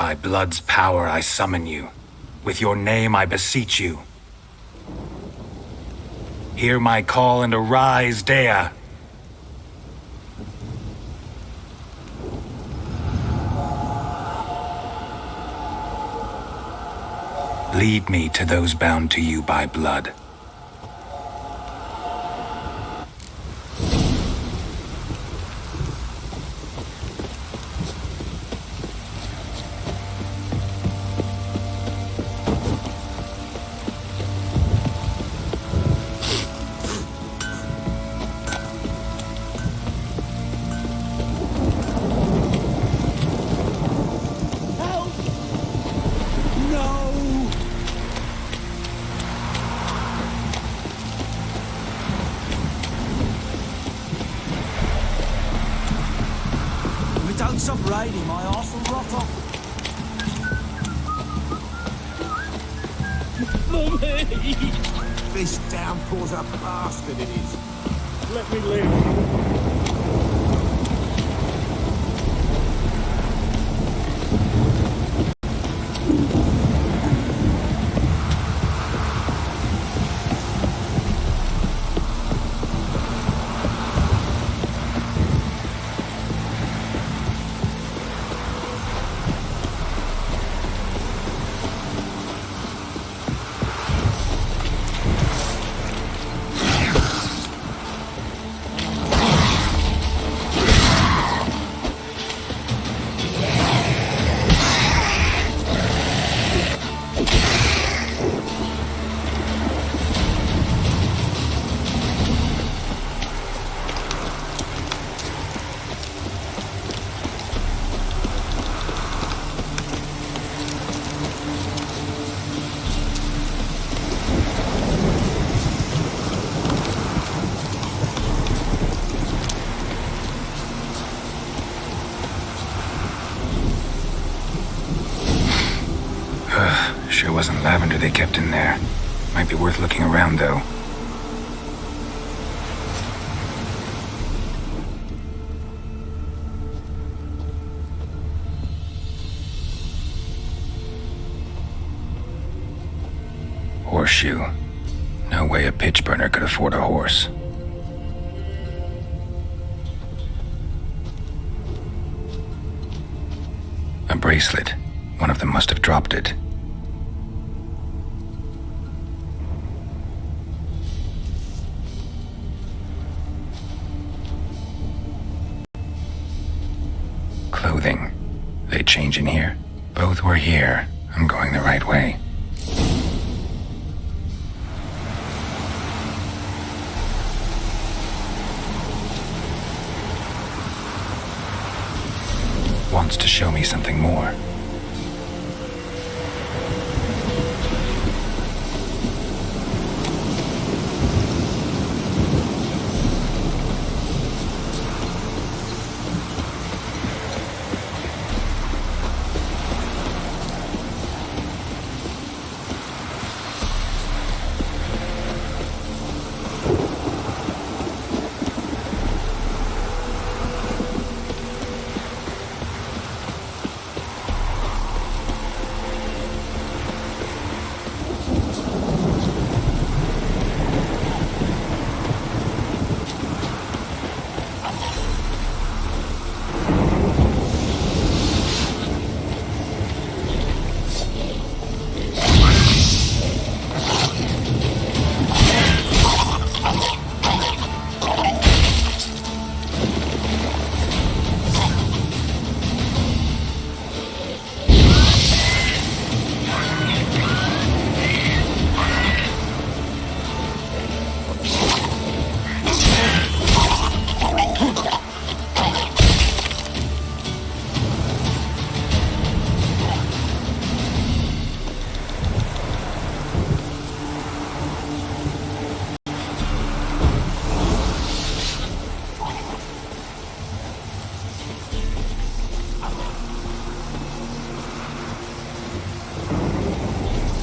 By blood's power I summon you. With your name I beseech you. Hear my call and arise, Dea! Lead me to those bound to you by blood. Stop raiding, my arse will rot off. Mummy! This downpour's a bastard, it is. Let me live. Sure wasn't lavender they kept in there. Might be worth looking around, though. Horseshoe. No way a pitch burner could afford a horse. A bracelet. One of them must have dropped it. Clothing. They change in here? Both were here. I'm going the right way. Wants to show me something more.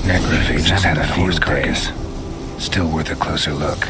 Necrophages just had a field carcass. Still worth a closer look.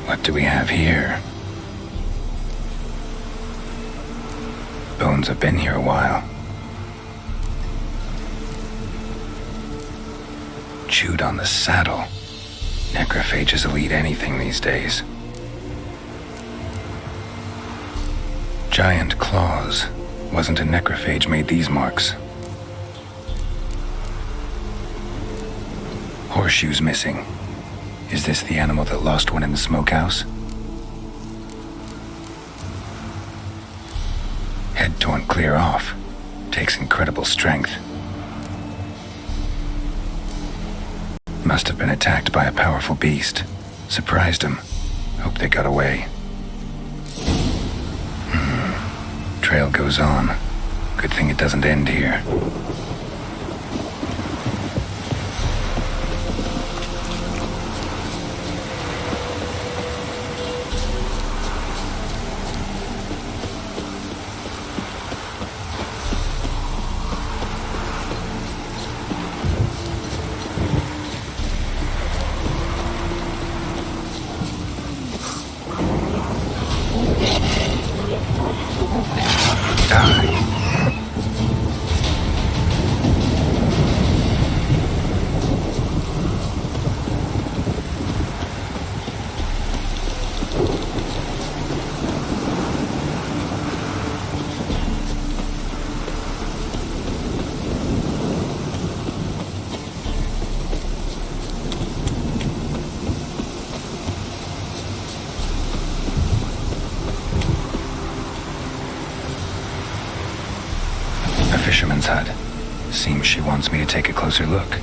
What do we have here? Bones have been here a while. Chewed on the saddle. Necrophages will eat anything these days. Giant claws. Wasn't a necrophage made these marks. Horseshoes missing. Is this the animal that lost one in the smokehouse? Head torn clear off. Takes incredible strength. Must have been attacked by a powerful beast. Surprised him. Hope they got away. Trail goes on. Good thing it doesn't end here. Fisherman's hut. Seems she wants me to take a closer look.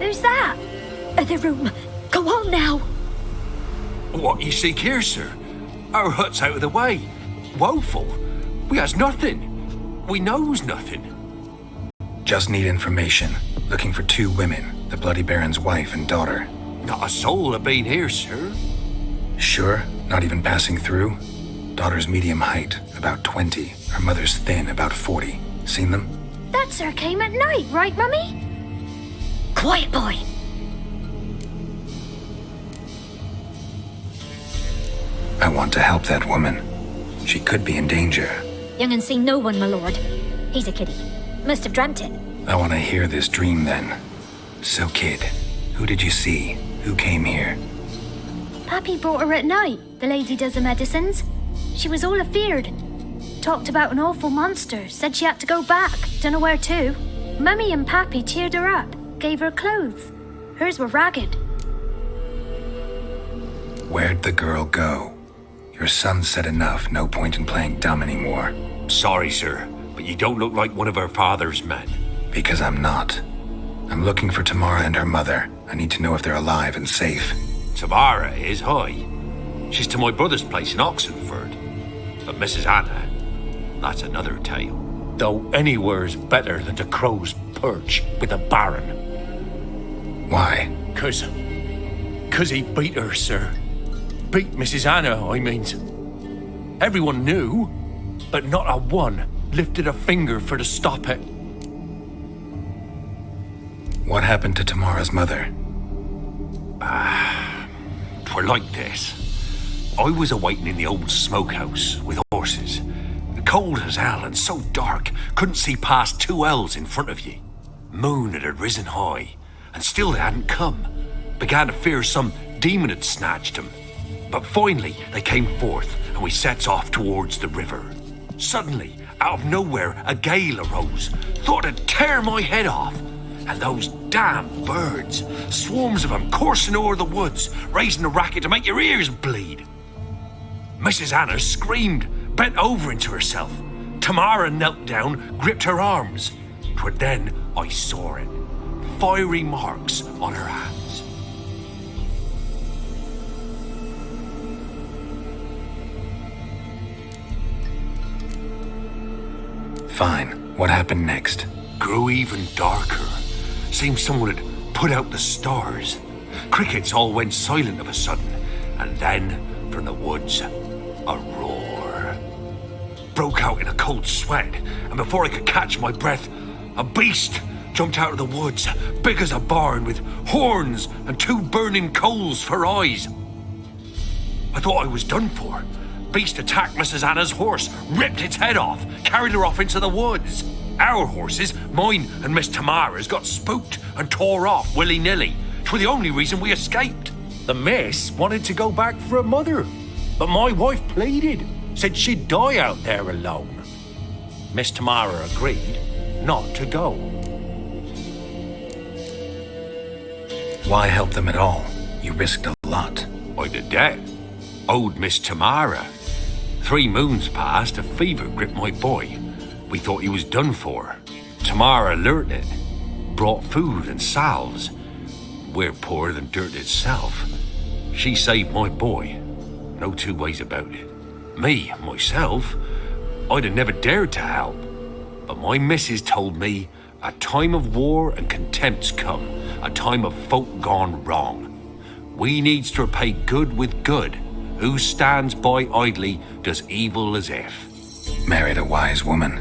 Who's that? The room. Go on now. What you seek here, sir? Our hut's out of the way. Woeful. We has nothing. We knows nothing. Just need information. Looking for 2 women, the Bloody Baron's wife and daughter. Not a soul have been here, sir. Sure? Not even passing through? Daughter's medium height, about 20. Her mother's thin, about 40. Seen them? That sir came at night, right, Mummy? Quiet, boy. I want to help that woman. She could be in danger. Young and seen no one, my lord. He's a kiddie. Must have dreamt it. I want to hear this dream then. So, kid, who did you see? Who came here? Pappy brought her at night, the lady does the medicines. She was all afeared. Talked about an awful monster, said she had to go back, dunno where to. Mummy and Pappy cheered her up, gave her clothes. Hers were ragged. Where'd the girl go? Your son said enough, no point in playing dumb anymore. Sorry, sir, but you don't look like one of her father's men. Because I'm not. I'm looking for Tamara and her mother. I need to know if they're alive and safe. Tamara is high. She's to my brother's place in Oxenford. But Mrs. Anna, that's another tale. Though anywhere's better than the Crow's Perch with a baron. Why? 'Cause he beat her, sir. Beat Mrs. Anna, I mean. Everyone knew, but not a one lifted a finger for to stop it. What happened to Tamara's mother? 'Twere like this. I was awaiting in the old smokehouse with horses. Cold as hell and so dark, couldn't see past 2 ells in front of ye. Moon had risen high, and still they hadn't come. Began to fear some demon had snatched them. But finally they came forth, and we sets off towards the river. Suddenly, out of nowhere, a gale arose. Thought it'd tear my head off. And those damn birds, swarms of them coursing o'er the woods, raising a racket to make your ears bleed. Mrs. Anna screamed, bent over into herself. Tamara knelt down, gripped her arms. 'Twere then I saw it. Fiery marks on her hands. Fine. What happened next? Grew even darker. Seemed someone had put out the stars. Crickets all went silent of a sudden, and then, from the woods. A roar. Broke out in a cold sweat, and before I could catch my breath, a beast jumped out of the woods, big as a barn, with horns and 2 burning coals for eyes. I thought I was done for. Beast attacked Mrs. Anna's horse, ripped its head off, carried her off into the woods. Our horses, mine and Miss Tamara's, got spooked and tore off willy-nilly. 'Twere the only reason we escaped. The miss wanted to go back for her mother, but my wife pleaded, said she'd die out there alone. Miss Tamara agreed not to go. Why help them at all? You risked a lot. I'd a debt. Owed Miss Tamara. 3 moons passed, a fever gripped my boy. We thought he was done for. Tamara learnt it. Brought food and salves. We're poorer than dirt itself. She saved my boy. No 2 ways about it. Me, myself, I'd have never dared to help. But my missus told me a time of war and contempt's come. A time of folk gone wrong. We needs to repay good with good. Who stands by idly does evil as if. Married a wise woman.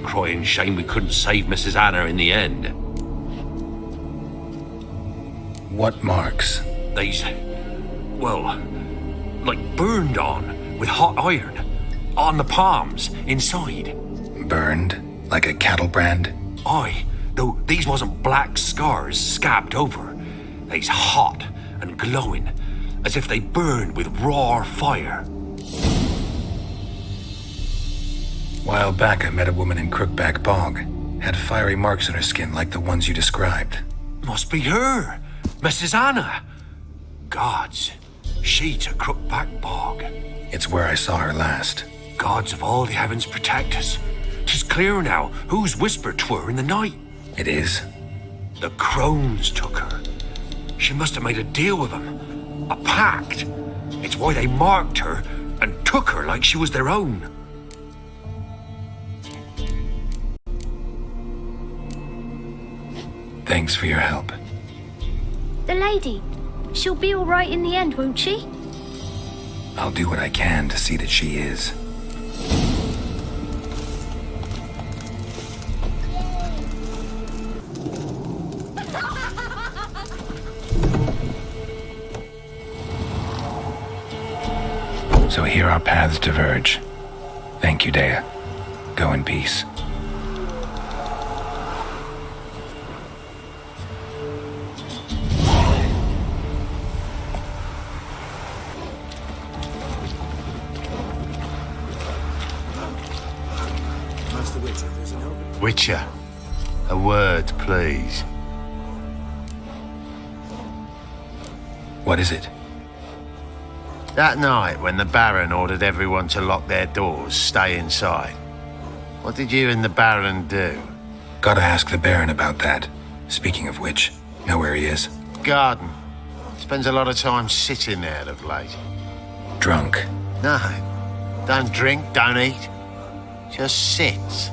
Crying shame we couldn't save Mrs. Anna in the end. What marks? They's, well, like burned on with hot iron. On the palms, inside. Burned? Like a cattle brand? Aye, though these wasn't black scars scabbed over. They's hot and glowing, as if they burned with raw fire. While back, I met a woman in Crookback Bog. Had fiery marks on her skin like the ones you described. Must be her, Mrs. Anna. Gods, she to Crookback Bog. It's where I saw her last. Gods of all the heavens protect us. 'Tis clear now whose whisper 'twere in the night. It is? The crones took her. She must have made a deal with them. A pact. It's why they marked her and took her like she was their own. Thanks for your help. The lady. She'll be all right in the end, won't she? I'll do what I can to see that she is. So here our paths diverge. Thank you, Dea. Go in peace. Master Witcher, there's an open. Witcher, a word, please. What is it? That night when the Baron ordered everyone to lock their doors, stay inside, what did you and the Baron do? Gotta ask the Baron about that. Speaking of which, know where he is? Garden. Spends a lot of time sitting there of late. Drunk. No, don't drink, don't eat. Just sits.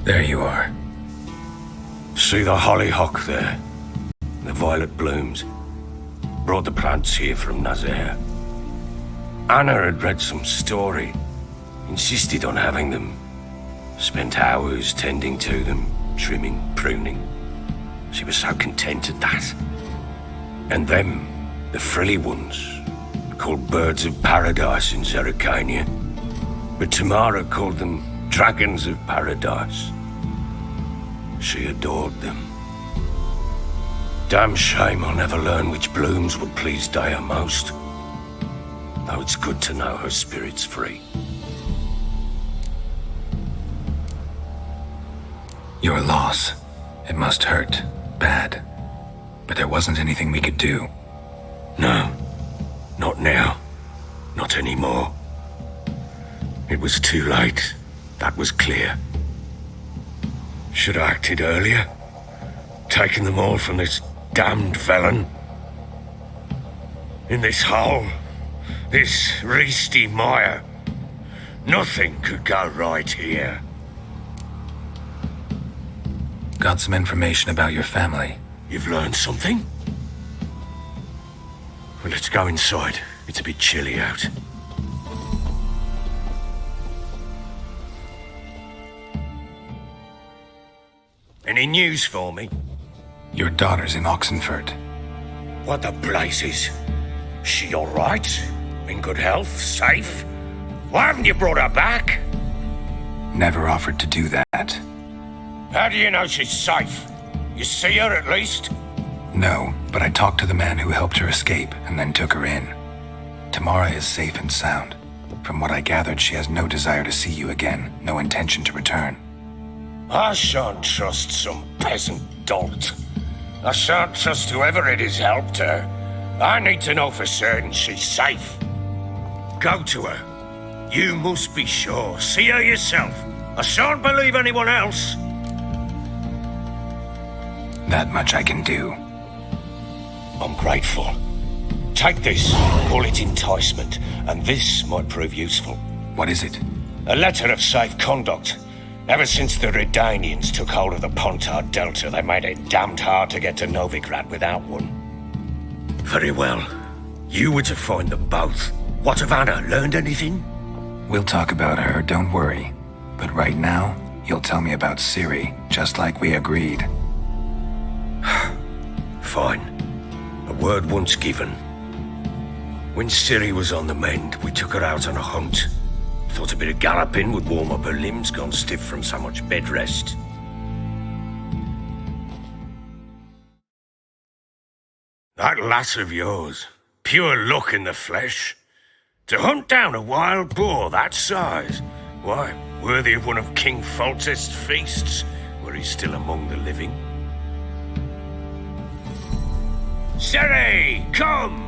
There you are. See the hollyhock there? The violet blooms. Brought the plants here from Nazaire. Anna had read some story. Insisted on having them. Spent hours tending to them, trimming, pruning. She was so content at that. And them, the frilly ones, called birds of paradise in Zerrikania. But Tamara called them dragons of paradise. She adored them. Damn shame I'll never learn which blooms would please Dea most. Though it's good to know her spirit's free. Your loss. It must hurt. Bad. But there wasn't anything we could do. No. Not now. Not anymore. It was too late. That was clear. Should have acted earlier. Taken them all from this damned felon. In this hole, this reesty mire, nothing could go right here. Got some information about your family. You've learned something? Well, let's go inside. It's a bit chilly out. Any news for me? Your daughter's in Oxenford. What the blazes? She all right? In good health? Safe? Why haven't you brought her back? Never offered to do that. How do you know she's safe? You see her at least? No, but I talked to the man who helped her escape and then took her in. Tamara is safe and sound. From what I gathered, she has no desire to see you again, no intention to return. I shan't trust some peasant dolt. I shan't trust whoever it is helped her. I need to know for certain she's safe. Go to her. You must be sure. See her yourself. I shan't believe anyone else. That much I can do. I'm grateful. Take this, call it enticement, and this might prove useful. What is it? A letter of safe conduct. Ever since the Redanians took hold of the Pontard Delta, they made it damned hard to get to Novigrad without one. Very well. You were to find them both. What of Anna? Learned anything? We'll talk about her, don't worry. But right now, you'll tell me about Ciri, just like we agreed. Fine. A word once given. When Ciri was on the mend, we took her out on a hunt. Thought a bit of galloping would warm up her limbs, gone stiff from so much bed rest. That lass of yours, pure luck in the flesh. To hunt down a wild boar that size, why, worthy of one of King Foltest's feasts, were he still among the living. Ciri, come!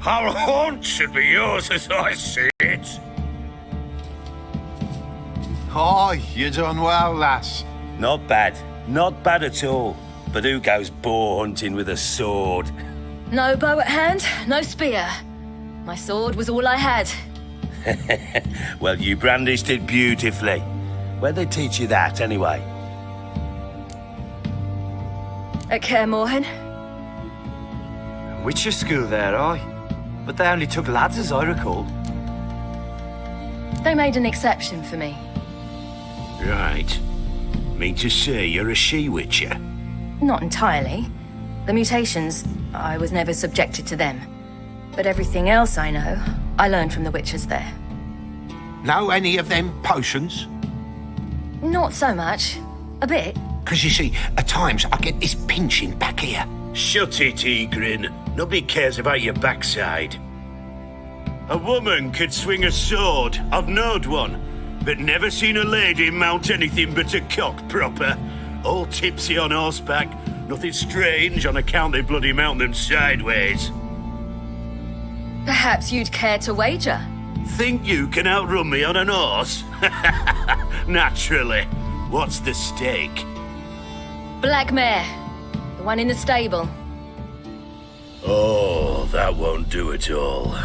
Our haunt should be yours as I see it. Aye, you done well, lass. Not bad. Not bad at all. But who goes boar hunting with a sword? No bow at hand, no spear. My sword was all I had. Well, you brandished it beautifully. Where'd they teach you that, anyway? At Kaer Morhen. Witcher school there, aye. But they only took lads, as I recall. They made an exception for me. Right. Mean to say you're a she-witcher? Not entirely. The mutations, I was never subjected to them. But everything else I know, I learned from the witchers there. Know any of them potions? Not so much. A bit. Because you see, at times I get this pinching back here. Shut it, Egrin. Nobody cares about your backside. A woman could swing a sword. I've knowed one. But never seen a lady mount anything but a cock proper. All tipsy on horseback. Nothing strange on account they bloody mount them sideways. Perhaps you'd care to wager? Think you can outrun me on an horse? Naturally. What's the stake? Black mare. The one in the stable. Oh, that won't do at all.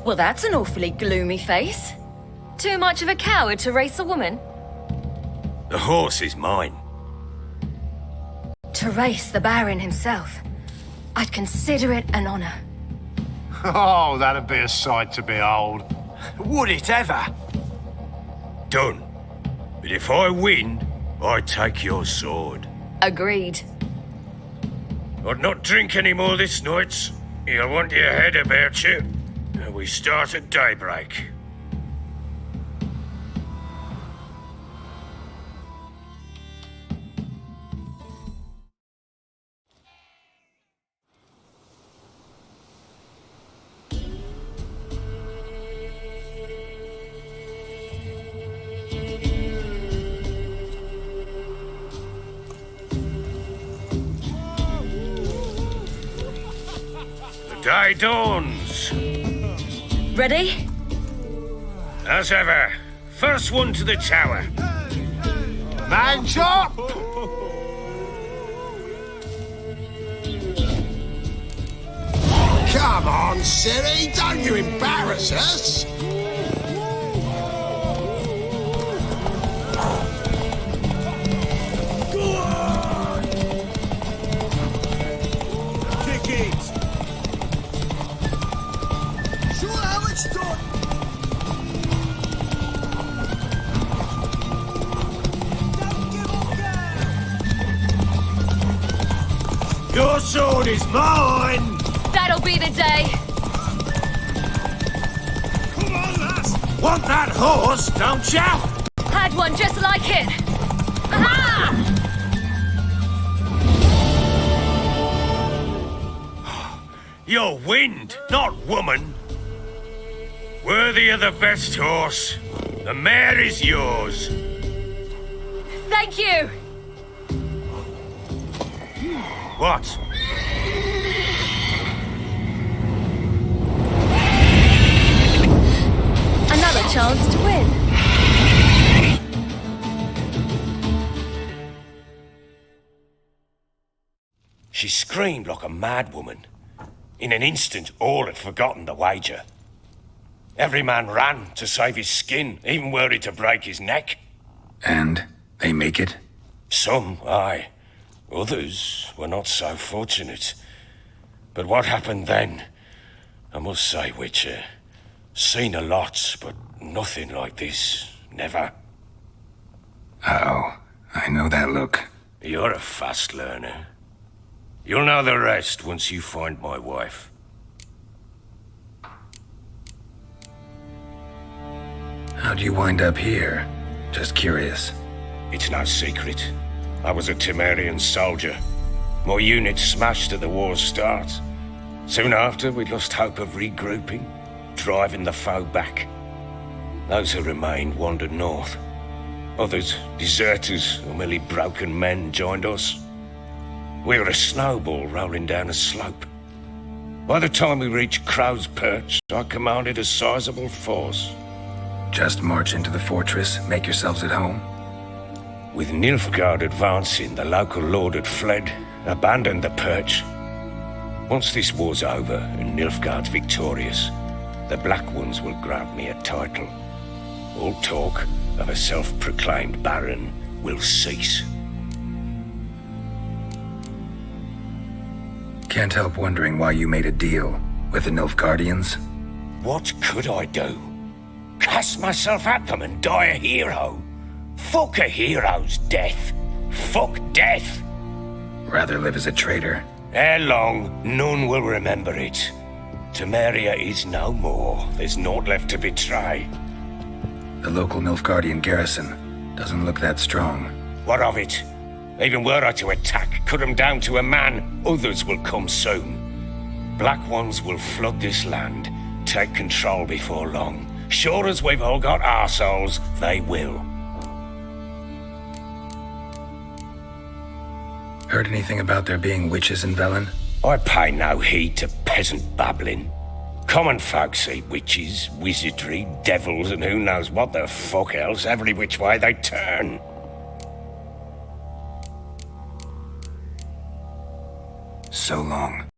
Well, that's an awfully gloomy face. Too much of a coward to race a woman? The horse is mine. To race the Baron himself. I'd consider it an honor. Oh, that'd be a sight to behold. Would it ever? Done. But if I win, I take your sword. Agreed. I'd not drink any more this night. You'll want your head about you. And we start at daybreak. The day dawns. Ready? As ever, First one to the tower. Man's up! Come on, silly, don't you embarrass us! Go on! Kick it! Show how it's done! Don't give up now! Your sword is mine! That'll be the day. Come on, lass! Want that horse, don't ya? Had one just like it. Aha! You're wind, not woman. Worthy of the best horse. The mare is yours. Thank you. What? Another chance to win. She screamed like a mad woman. In an instant, all had forgotten the wager. Every man ran to save his skin, even were he to break his neck. And they make it? Some, aye. Others were not so fortunate. But what happened then? I must say, Witcher, seen a lot, but nothing like this. Never. Uh-oh. I know that look. You're a fast learner. You'll know the rest once you find my wife. How'd you wind up here? Just curious. It's no secret. I was a Temerian soldier. My unit smashed at the war's start. Soon after, we lost hope of regrouping, driving the foe back. Those who remained wandered north. Others, deserters or merely broken men, joined us. We were a snowball rolling down a slope. By the time we reached Crow's Perch, I commanded a sizable force. Just march into the fortress, make yourselves at home? With Nilfgaard advancing, the local lord had fled, abandoned the Perch. Once this war's over and Nilfgaard's victorious, the Black Ones will grant me a title. All talk of a self-proclaimed baron will cease. Can't help wondering why you made a deal with the Nilfgaardians. What could I do? Cast myself at them and die a hero? Fuck a hero's death. Fuck death. Rather live as a traitor. Ere long, none will remember it. Temeria is no more. There's naught left to betray. The local Nilfgaardian garrison doesn't look that strong. What of it? Even were I to attack, cut them down to a man, others will come soon. Black Ones will flood this land, take control before long. Sure as we've all got arseholes, they will. Heard anything about there being witches in Velen? I pay no heed to peasant babbling. Common folk see witches, wizardry, devils, and who knows what the fuck else every which way they turn. So long.